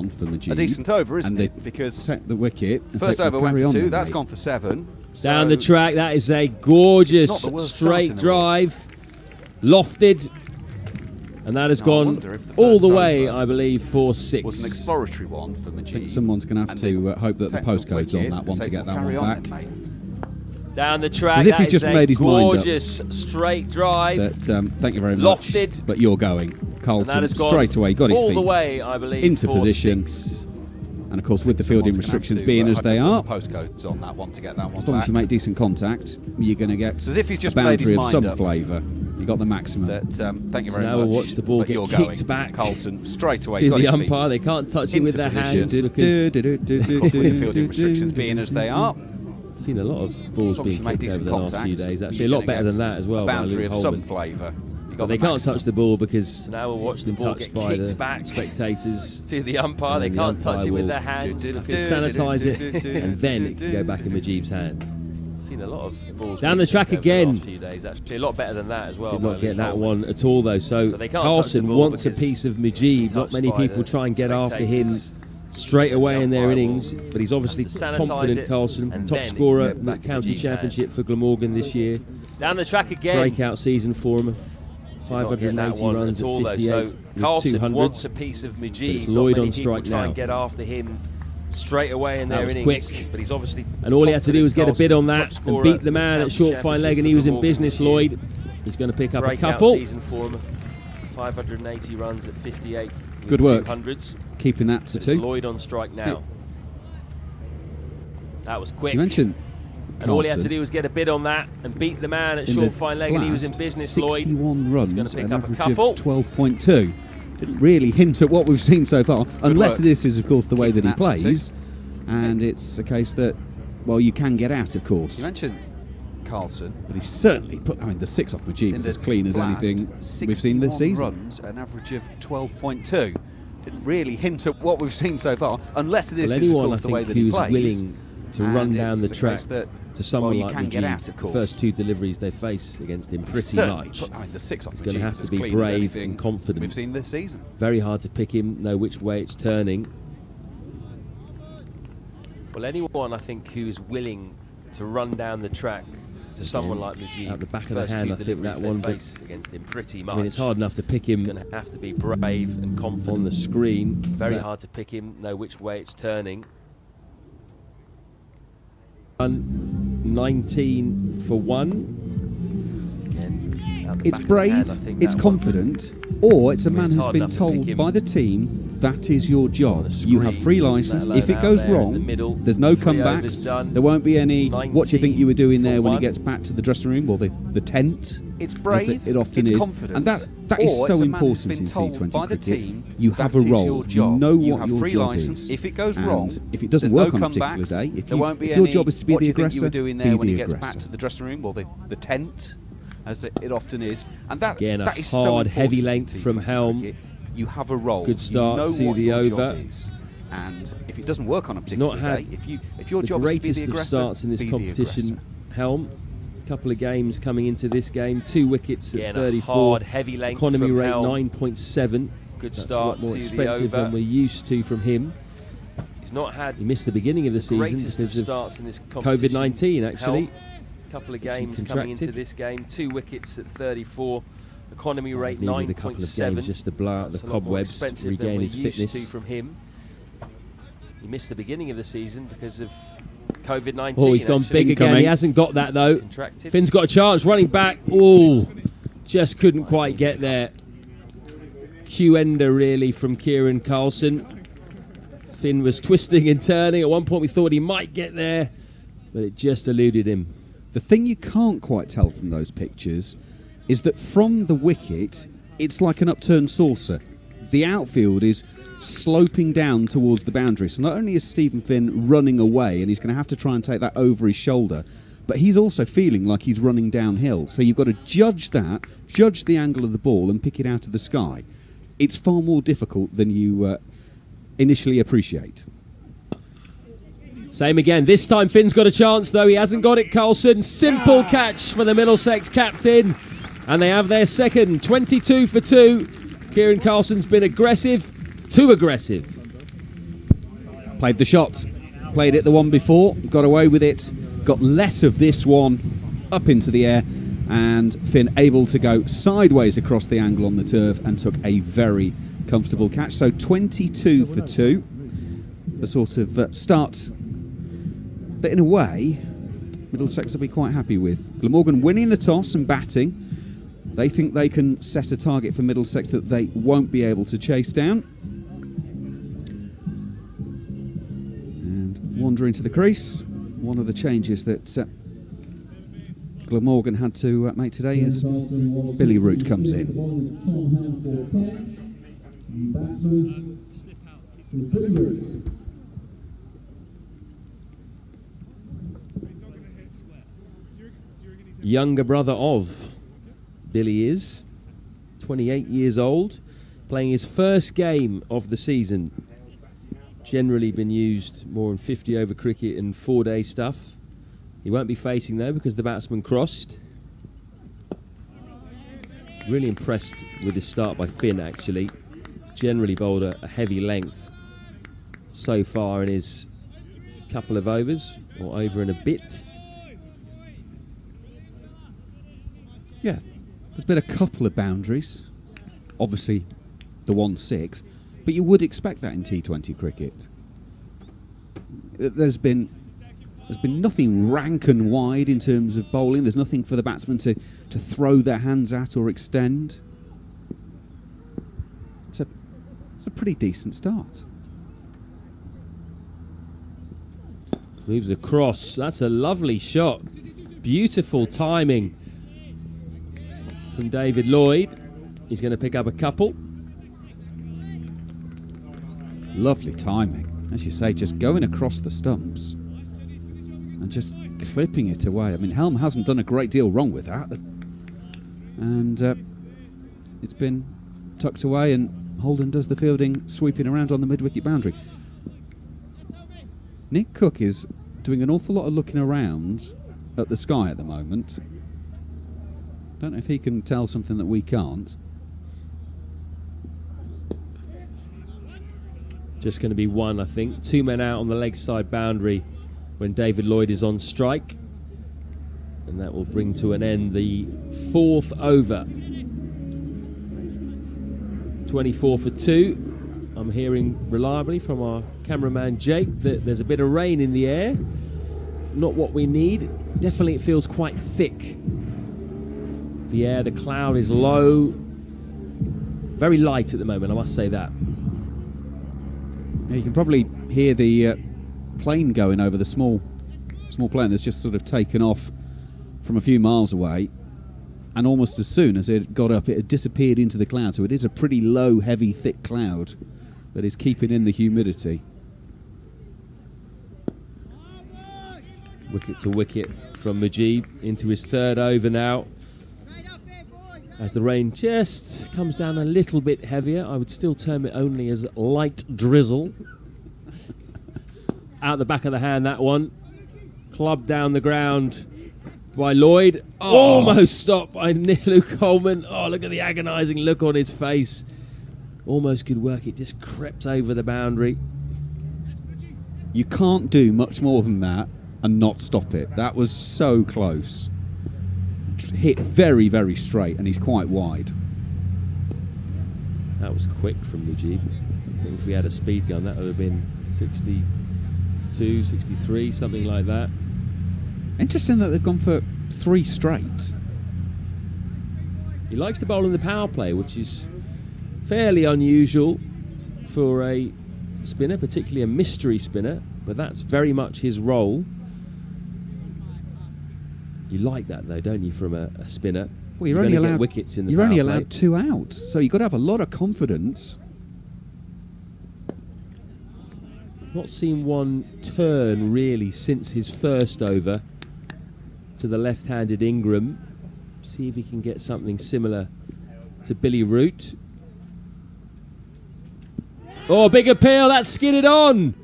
one for Majid. A decent over, isn't it? Because the wicket. First over went for 2. That's gone for 7. Down the track, that is a gorgeous straight drive, lofted, and that has gone all the way, I believe, for 6. Was an exploratory one for Majid. I think someone's going to have to hope that the postcode's on that one to get that one back. Down the track, as if he's just made his gorgeous mind up. Straight drive. But thank you very much. Lofted. But you're going. Carlson straight away got his feet all the way, I believe, into position. 6. And of course, with the fielding restrictions being as they are, postcodes on that one to get that one as long as you make decent contact, you're going to get as if he's just a boundary of some flavour. You got the maximum. Thank you very much. Now we'll watch the ball get kicked back. Carlson straight away to the umpire. They can't touch it with their hands because with the fielding restrictions being as they are. Seen a lot of balls being kicked over the last few days. Actually, a lot better than that as well. A boundary of some flavour. But they can't touch the ball because now we'll watch the ball get kicked back. Spectators to the umpire. They can't touch it with their hands. Sanitise it, and then it can go back in Majib's hand. Seen a lot of balls down the track again. The last few days, actually, a lot better than that as well. Did not get that one at all though. So Carlson wants a piece of Majib. Not many people try and get after him straight away in their innings, but he's obviously confident. Carlson, top scorer in the county championship for Glamorgan this year. Down the track again. Breakout season for him. 580 runs at 58 so Carlson 200s. Wants a piece of Majid. It's Lloyd on strike try now. And get after him straight away in their innings. Quick. But he's obviously and all he had to do was get a bid on that and beat the man at short fine leg, and he was in business. Lloyd. He's going to pick up a couple. Season for him. 580 runs at 58. Good work. 200s. Keeping that to 2. Lloyd on strike now. That was quick. You mentioned. And all he had to do was get a bid on that and beat the man at short fine leg, and he was in business. 61 runs, going to pick up a couple. couple. 12.2. Didn't really hint at what we've seen so far, unless this is, of course, the way that he plays. And it's a case that, well, you can get out, of course. You mentioned Carlson, but he's certainly put. I mean, the 6 off Majid is as clean as anything we've seen this season. Runs, an average of 12.2. Didn't really hint at what we've seen so far, unless this is, of course, the way that he plays. Willing to run down the track to someone like Majid, the first 2 deliveries they face against him pretty much. The 6 off He's going to have to be brave and confident. We've seen this season. Very hard to pick him, know which way it's turning. Well, anyone I think who's willing to run down the track to someone like Majid, at the back of the hand, I think that one. But against him pretty much. I mean, it's hard enough to pick him. He's going to have to be brave and confident on the screen. Very hard to pick him, know which way it's turning. 19 for 1. Again, it's brave, it's confident, or it's a man who's been told by the team that is your job. You have free license. If it goes wrong, there's no comebacks. There won't be any. What do you think you were doing there when he gets back to the dressing room or the tent? It's brave. It often is, and that is so important in T20 cricket. You have a role. You know what your job is. If it goes wrong, if it doesn't work on a particular day, if your job is to be the aggressor, what do you think you were doing there when he gets back to the dressing room or the tent, as it often is, and that again that a is hard, so heavy length from Helm. Cricket. You have a role. Good start to the over. And if it doesn't work on a particular day, if your job is to be the aggressor, starts in this competition, Helm. A couple of games coming into this game, 2 wickets at 34. Hard, heavy length economy from rate Helm. 9.7. Good That's start a lot more to expensive the over. than we're used to from him. He's not had. He missed the beginning of the season because of starts in this competition. COVID-19. Actually, a couple of games coming into this game, 2 wickets at 34. Economy rate 9.7. A couple of games just to blow out the cobwebs, regain his fitness. From him. He missed the beginning of the season because of COVID-19. Oh, he's gone big again. He hasn't got that though. Finn's got a chance, running back. Oh, just couldn't quite get there. Q-ender really from Kieran Carlson. Finn was twisting and turning. At one point we thought he might get there, but it just eluded him. The thing you can't quite tell from those pictures is that from the wicket, it's like an upturned saucer. The outfield is sloping down towards the boundary. So not only is Stephen Finn running away, and he's going to have to try and take that over his shoulder, but he's also feeling like he's running downhill. So you've got to judge that, judge the angle of the ball, and pick it out of the sky. It's far more difficult than you initially appreciate. Same again. This time Finn's got a chance, though. He hasn't got it, Carlson. Simple catch for the Middlesex captain. And they have their second, 22 for 2. Kieran Carlson's been aggressive, too aggressive. Played the shot. Played it the one before. Got away with it. Got less of this one up into the air. And Finn able to go sideways across the angle on the turf and took a very comfortable catch. So 22 for 2. The sort of start that in a way Middlesex will be quite happy with. Glamorgan winning the toss and batting. They think they can set a target for Middlesex that they won't be able to chase down. And wander into the crease. One of the changes that Glamorgan had to make today as Billy Root comes in. Younger brother of Billy is 28 years old, playing his first game of the season. Generally been used more in 50 over cricket and 4-day stuff. He won't be facing though because the batsman crossed. Really impressed with his start by Finn actually. Generally bowled a heavy length so far in his couple of overs, or over and a bit. Yeah, there's been a couple of boundaries. Obviously the 1-6, but you would expect that in T20 cricket. There's been nothing rank and wide in terms of bowling. There's nothing for the batsman to throw their hands at or extend. It's a pretty decent start. Moves across. That's a lovely shot. Beautiful timing from David Lloyd. He's going to pick up a couple. Lovely timing. As you say, just going across the stumps and just clipping it away. I mean, Helm hasn't done a great deal wrong with that. And it's been tucked away, and Holden does the fielding, sweeping around on the mid-wicket boundary. Nick Cook is doing an awful lot of looking around at the sky at the moment. Don't know if he can tell something that we can't. Just going to be one, I think. 2 men out on the leg side boundary when David Lloyd is on strike. And that will bring to an end the 4th over. 24 for 2. I'm hearing reliably from our cameraman Jake that there's a bit of rain in the air. Not what we need. Definitely it feels quite thick. The air, the cloud is low. Very light at the moment, I must say that. Yeah, you can probably hear the plane going over the small plane that's just sort of taken off from a few miles away, and almost as soon as it got up it had disappeared into the cloud. So it is a pretty low, heavy, thick cloud that is keeping in the humidity. Wicket to wicket from Mujib into his 3rd over now, as the rain just comes down a little bit heavier. I would still term it only as light drizzle. Out the back of the hand, that one. Clubbed down the ground by Lloyd. Oh. Almost stopped by Luke Coleman. Oh, look at the agonising look on his face. Almost could work. It just crept over the boundary. You can't do much more than that and not stop it. That was so close. Hit very, very straight, and he's quite wide. That was quick from Mujib. I think if we had a speed gun, that would have been 62, 63, something like that. Interesting that they've gone for 3 straight. He likes to bowl in the power play, which is fairly unusual for a spinner, particularly a mystery spinner, but that's very much his role. You like that though, don't you, from a spinner? Well, you're only allowed wickets in the You're only power play. allowed 2 out, so you've got to have a lot of confidence. Not seen one turn really since his first over to the left-handed Ingram. See if he can get something similar to Billy Root. Oh, big appeal, that's skidded on.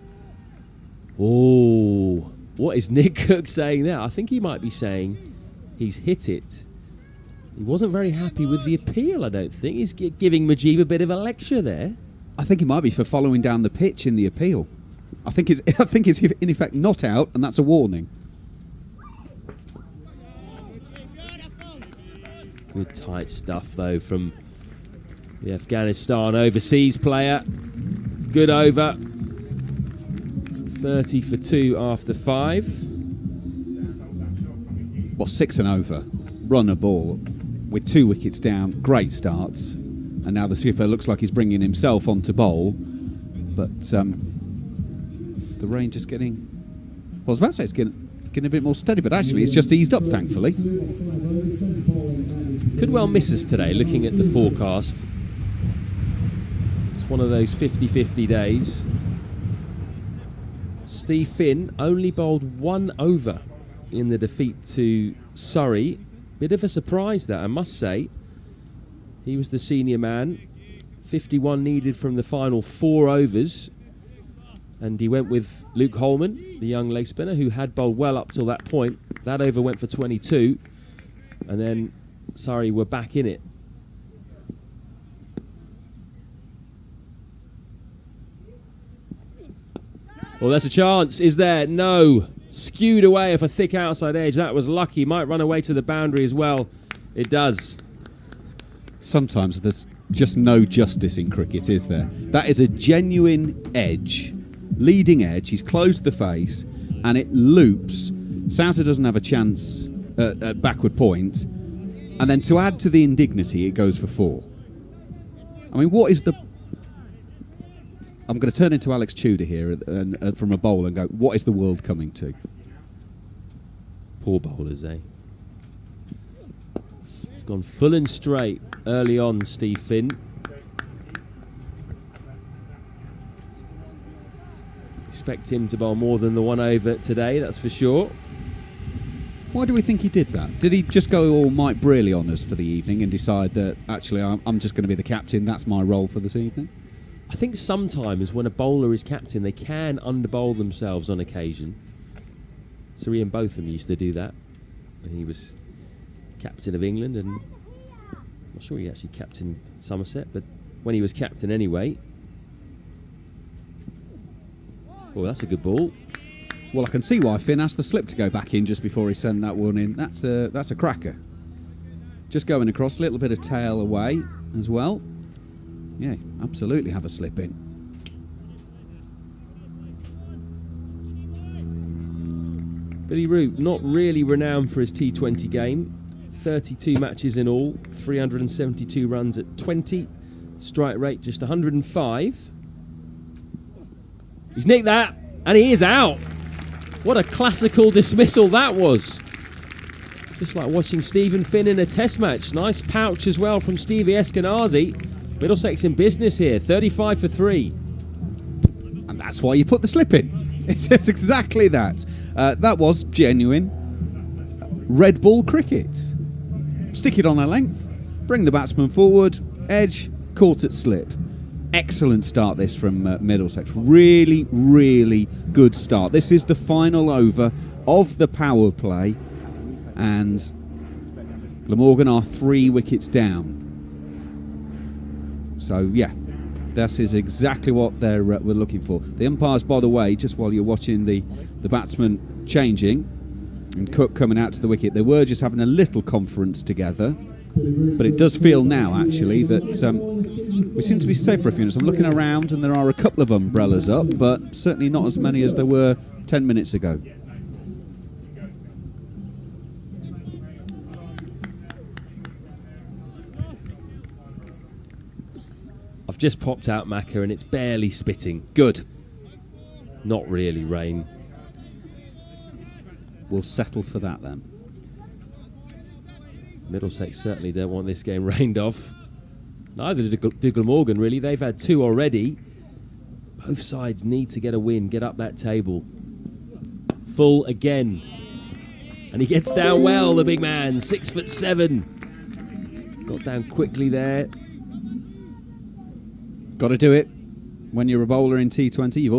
Oh, what is Nick Cook saying there? I think he might be saying he's hit it. He wasn't very happy with the appeal, I don't think. He's giving Mujib a bit of a lecture there. I think he might be for following down the pitch in the appeal. I think it's in effect not out, and that's a warning. Good tight stuff though from the Afghanistan overseas player. Good over. 30 for 2 after 5. Well, 6 and over. Run a ball with 2 wickets down. Great starts. And now the skipper looks like he's bringing himself on to bowl. But the rain just getting... Well, I was about to say it's getting a bit more steady, but actually it's just eased up, thankfully. Could well miss us today, looking at the forecast. It's one of those 50-50 days. Steve Finn only bowled 1 over in the defeat to Surrey. Bit of a surprise that, I must say. He was the senior man. 51 needed from the final 4 overs. And he went with Luke Holman, the young leg spinner, who had bowled well up till that point. That over went for 22. And then Surrey were back in it. Well, there's a chance. Is there? No. Skewed away off a thick outside edge. That was lucky. Might run away to the boundary as well. It does. Sometimes there's just no justice in cricket, is there? That is a genuine edge. Leading edge. He's closed the face and it loops. Souter doesn't have a chance at backward point. And then to add to the indignity, it goes for 4. I mean, what is the... I'm going to turn into Alex Tudor here and from a bowler and go, what is the world coming to? Poor bowlers, eh? He's gone full and straight early on, Steve Finn. Expect him to bowl more than the 1 over today, that's for sure. Why do we think he did that? Did he just go all Mike Brearley on us for the evening and decide that, actually, I'm just going to be the captain, that's my role for this evening? I think sometimes when a bowler is captain, they can underbowl themselves on occasion. Sir Ian Botham used to do that when he was captain of England, and I'm not sure he actually captained Somerset, but when he was captain anyway. Oh, that's a good ball. Well, I can see why Finn asked the slip to go back in just before he sent that one in. That's a cracker. Just going across, a little bit of tail away as well. Yeah, absolutely have a slip in. Billy Root, not really renowned for his T20 game. 32 matches in all, 372 runs at 20. Strike rate just 105. He's nicked that, and he is out. What a classical dismissal that was. Just like watching Stephen Finn in a test match. Nice pouch as well from Stevie Eskenazi. Middlesex in business here, 35 for 3. And that's why you put the slip in. It's exactly that. That was genuine red ball cricket. Stick it on a length, bring the batsman forward, edge, caught at slip. Excellent start this from Middlesex. Really, really good start. This is the final over of the power play, and Glamorgan are 3 wickets down. So, yeah, this is exactly what we're looking for. The umpires, by the way, just while you're watching the batsman changing and Cook coming out to the wicket, they were just having a little conference together. But it does feel now, actually, that we seem to be safe for a few minutes. I'm looking around and there are a couple of umbrellas up, but certainly not as many as there were 10 minutes ago. I've just popped out Macca and it's barely spitting. Good. Not really rain. We'll settle for that then. Middlesex certainly don't want this game rained off. Neither do Glamorgan, really. They've had 2 already. Both sides need to get a win, get up that table. Full again. And he gets down well, the big man. 6'7". Got down quickly there. Got to do it when you're a bowler in T20. You've